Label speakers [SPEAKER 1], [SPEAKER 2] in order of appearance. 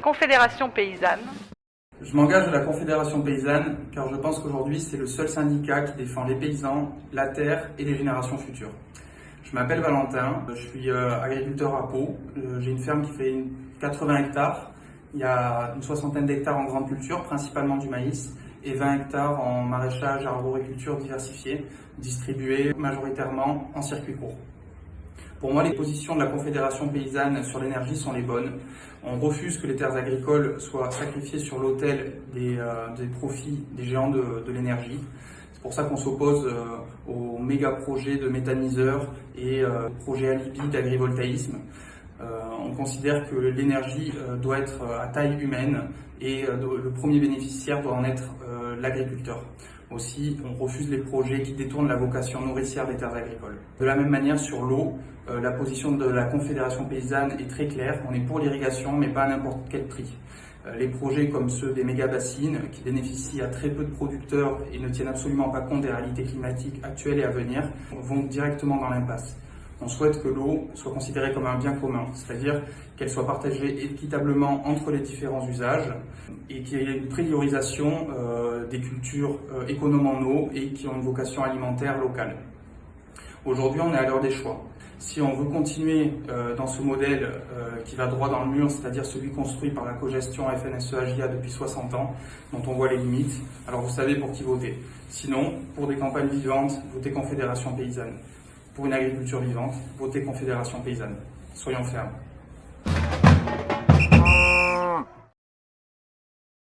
[SPEAKER 1] Confédération paysanne.
[SPEAKER 2] Je m'engage à la Confédération paysanne car je pense qu'aujourd'hui c'est le seul syndicat qui défend les paysans, la terre et les générations futures. Je m'appelle Valentin, je suis agriculteur à Pau, j'ai une ferme qui fait 80 hectares, il y a une soixantaine d'hectares en grande culture, principalement du maïs, et 20 hectares en maraîchage, arboriculture diversifiée, distribués majoritairement en circuit court. Pour moi, les positions de la Confédération paysanne sur l'énergie sont les bonnes. On refuse que les terres agricoles soient sacrifiées sur l'autel des profits des géants de l'énergie. C'est pour ça qu'on s'oppose aux méga projets de méthaniseurs et projets alibi d'agrivoltaïsme. On considère que l'énergie doit être à taille humaine et le premier bénéficiaire doit en être l'agriculteur. Aussi, on refuse les projets qui détournent la vocation nourricière des terres agricoles. De la même manière, sur l'eau, la position de la Confédération paysanne est très claire. On est pour l'irrigation, mais pas à n'importe quel prix. Les projets comme ceux des méga-bassines, qui bénéficient à très peu de producteurs et ne tiennent absolument pas compte des réalités climatiques actuelles et à venir, vont directement dans l'impasse. On souhaite que l'eau soit considérée comme un bien commun, c'est-à-dire qu'elle soit partagée équitablement entre les différents usages et qu'il y ait une priorisation des cultures économes en eau et qui ont une vocation alimentaire locale. Aujourd'hui, on est à l'heure des choix. Si on veut continuer dans ce modèle qui va droit dans le mur, c'est-à-dire celui construit par la cogestion FNSEA-GIA depuis 60 ans, dont on voit les limites, alors vous savez pour qui voter. Sinon, pour des campagnes vivantes, votez Confédération paysanne. Pour une agriculture vivante, votez Confédération paysanne. Soyons fermes.